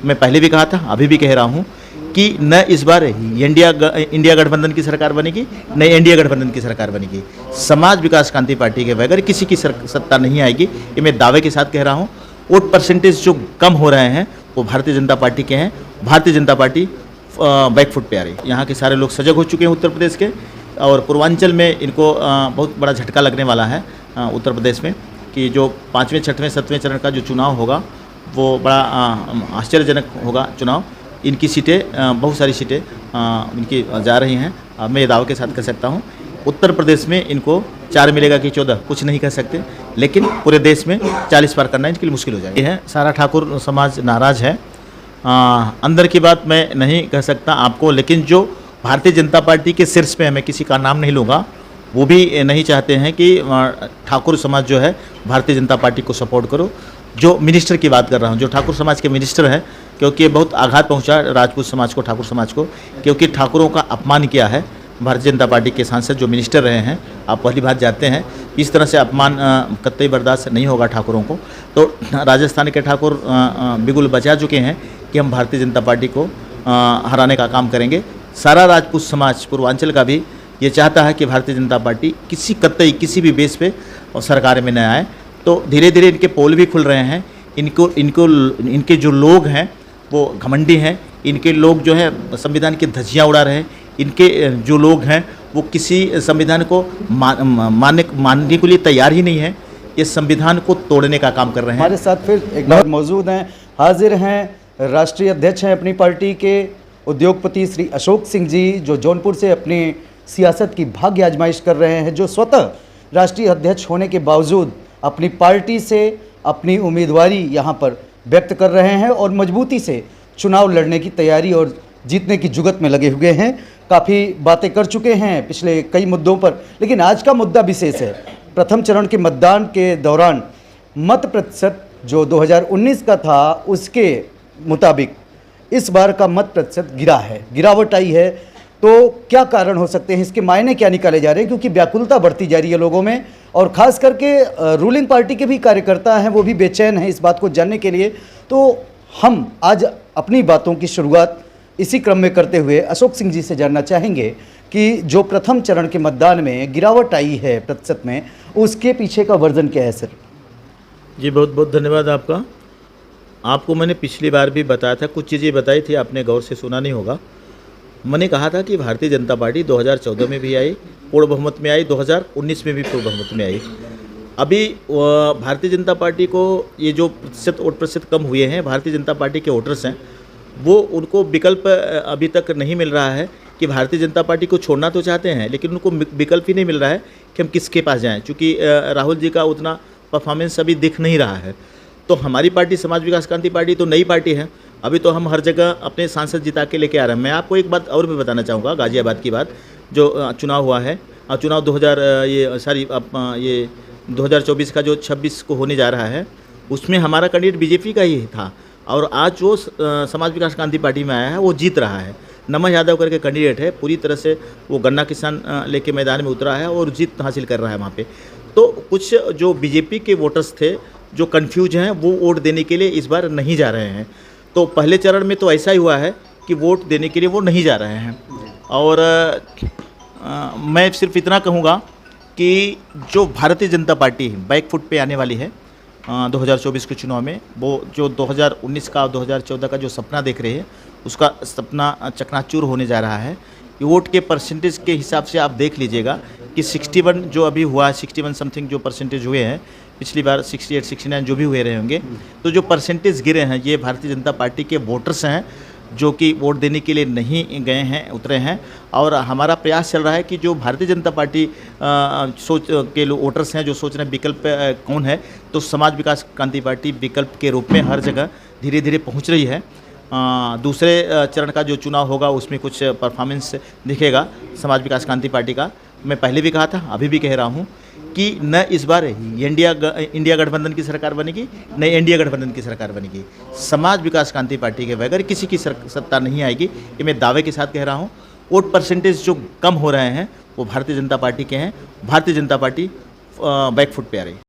मैं पहले भी कहा था, अभी भी कह रहा हूँ कि न इस बार इंडिया गठबंधन की सरकार बनेगी, न एनडीए गठबंधन की सरकार बनेगी। समाज विकास क्रांति पार्टी के बगैर किसी की सत्ता नहीं आएगी, ये मैं दावे के साथ कह रहा हूँ। वोट परसेंटेज जो कम हो रहे हैं वो भारतीय जनता पार्टी के हैं। भारतीय जनता पार्टी बैकफुट पे आ रही है। यहाँ के सारे लोग सजग हो चुके हैं उत्तर प्रदेश के, और पूर्वांचल में इनको बहुत बड़ा झटका लगने वाला है उत्तर प्रदेश में, कि जो 5वें, 6वें, 7वें चरण का जो चुनाव होगा वो बड़ा आश्चर्यजनक होगा चुनाव। इनकी सीटें, बहुत सारी सीटें इनकी जा रही हैं। मैं ये दावे के साथ कह सकता हूँ उत्तर प्रदेश में इनको 4 मिलेगा कि 14, कुछ नहीं कह सकते, लेकिन पूरे देश में 40 पार करना इनके लिए मुश्किल हो जाएगी। है सारा ठाकुर समाज नाराज़ है। अंदर की बात मैं नहीं कह सकता आपको, लेकिन जो भारतीय जनता पार्टी के शीर्ष पे, मैं किसी का नाम नहीं लूँगा, वो भी नहीं चाहते हैं कि ठाकुर समाज जो है भारतीय जनता पार्टी को सपोर्ट करो। जो मिनिस्टर की बात कर रहा हूँ, जो ठाकुर समाज के मिनिस्टर हैं, क्योंकि बहुत आघात पहुँचा राजपूत समाज को, ठाकुर समाज को, क्योंकि ठाकुरों का अपमान किया है भारतीय जनता पार्टी के सांसद जो मिनिस्टर रहे हैं। आप पहली बात जानते हैं, इस तरह से अपमान कतई बर्दाश्त नहीं होगा ठाकुरों को। तो राजस्थान के ठाकुर बिगुल बचा चुके हैं कि हम भारतीय जनता पार्टी को हराने का काम करेंगे। सारा राजपूत समाज पूर्वांचल का भी ये चाहता है कि भारतीय जनता पार्टी किसी भी बेस पे और सरकार में न आए। तो धीरे धीरे इनके पोल भी खुल रहे हैं। इनके जो लोग हैं वो घमंडी हैं। इनके लोग जो है संविधान की धज्जियाँ उड़ा रहे हैं। इनके जो लोग हैं वो किसी संविधान को मानने के लिए तैयार ही नहीं है। ये संविधान को तोड़ने का काम कर रहे हैं। हमारे साथ फिर एक बार मौजूद हैं, हाजिर हैं, राष्ट्रीय अध्यक्ष हैं अपनी पार्टी के, उद्योगपति श्री अशोक सिंह जी, जो जौनपुर से अपनी सियासत की भाग्य आजमाइश कर रहे हैं, जो स्वतः राष्ट्रीय अध्यक्ष होने के बावजूद अपनी पार्टी से अपनी उम्मीदवारी यहाँ पर व्यक्त कर रहे हैं और मजबूती से चुनाव लड़ने की तैयारी और जीतने की जुगत में लगे हुए हैं। काफ़ी बातें कर चुके हैं पिछले कई मुद्दों पर, लेकिन आज का मुद्दा विशेष है। प्रथम चरण के मतदान के दौरान मत प्रतिशत जो 2019 का था, उसके मुताबिक इस बार का मत प्रतिशत गिरावट आई है। तो क्या कारण हो सकते हैं, इसके मायने क्या निकाले जा रहे हैं? क्योंकि व्याकुलता बढ़ती जा रही है लोगों में, और ख़ास करके रूलिंग पार्टी के भी कार्यकर्ता हैं, वो भी बेचैन हैं इस बात को जानने के लिए। तो हम आज अपनी बातों की शुरुआत इसी क्रम में करते हुए अशोक सिंह जी से जानना चाहेंगे कि जो प्रथम चरण के मतदान में गिरावट आई है प्रतिशत में, उसके पीछे का वर्जन क्या है सर? जी बहुत बहुत धन्यवाद आपका। आपको मैंने पिछली बार भी बताया था, कुछ चीज़ें बताई थी, आपने गौर से सुना नहीं होगा। मैंने कहा था कि भारतीय जनता पार्टी 2014 में भी आई, पूर्ण बहुमत में आई, 2019 में भी पूर्ण बहुमत में आई। अभी भारतीय जनता पार्टी को ये जो वोट प्रतिशत कम हुए हैं, भारतीय जनता पार्टी के वोटर्स हैं, वो उनको विकल्प अभी तक नहीं मिल रहा है कि भारतीय जनता पार्टी को छोड़ना तो चाहते हैं, लेकिन उनको विकल्प ही नहीं मिल रहा है कि हम किसके पास जाएं, क्योंकि राहुल जी का उतना परफॉर्मेंस अभी दिख नहीं रहा है। तो हमारी पार्टी समाज विकास क्रांति पार्टी तो नई पार्टी है, अभी तो हम हर जगह अपने सांसद जिता के लेके आ रहे हैं। मैं आपको एक बात और भी बताना चाहूँगा, गाजियाबाद की बात, जो चुनाव हुआ है, चुनाव 2024 का जो 26 को होने जा रहा है, उसमें हमारा कैंडिडेट बीजेपी का ही था, और आज जो समाज विकास क्रांति पार्टी में आया है वो जीत रहा है। नमः यादव करके कैंडिडेट है, पूरी तरह से वो गन्ना किसान लेके मैदान में उतरा है और जीत हासिल कर रहा है वहाँ पे। तो कुछ जो बीजेपी के वोटर्स थे जो कन्फ्यूज हैं, वो वोट देने के लिए इस बार नहीं जा रहे हैं। तो पहले चरण में तो ऐसा ही हुआ है कि वोट देने के लिए वो नहीं जा रहे हैं। और मैं सिर्फ इतना कहूँगा कि जो भारतीय जनता पार्टी बैकफुट पे आने वाली है 2024 के चुनाव में, वो जो 2019 का और 2014 का जो सपना देख रहे हैं, उसका सपना चकनाचूर होने जा रहा है। वोट के परसेंटेज के हिसाब से आप देख लीजिएगा कि 61 जो अभी हुआ है, 61 समथिंग जो परसेंटेज हुए हैं, पिछली बार 68, 69 जो भी हुए रहे होंगे, तो जो परसेंटेज गिरे हैं ये भारतीय जनता पार्टी के वोटर्स हैं जो कि वोट देने के लिए नहीं गए हैं, उतरे हैं। और हमारा प्रयास चल रहा है कि जो भारतीय जनता पार्टी सोच के वोटर्स हैं जो सोच रहे हैं विकल्प कौन है, तो समाज विकास क्रांति पार्टी विकल्प के रूप में हर जगह धीरे धीरे पहुंच रही है। दूसरे चरण का जो चुनाव होगा उसमें कुछ परफॉर्मेंस दिखेगा समाज विकास क्रांति पार्टी का। मैं पहले भी कहा था, अभी भी कह रहा हूँ कि न इस बार इंडिया गठबंधन की सरकार बनेगी, न एनडीए गठबंधन की सरकार बनेगी। समाज विकास क्रांति पार्टी के बगैर किसी की सत्ता नहीं आएगी, ये मैं दावे के साथ कह रहा हूँ। वोट परसेंटेज जो कम हो रहे हैं वो भारतीय जनता पार्टी के हैं। भारतीय जनता पार्टी बैकफुट पे आ रही है।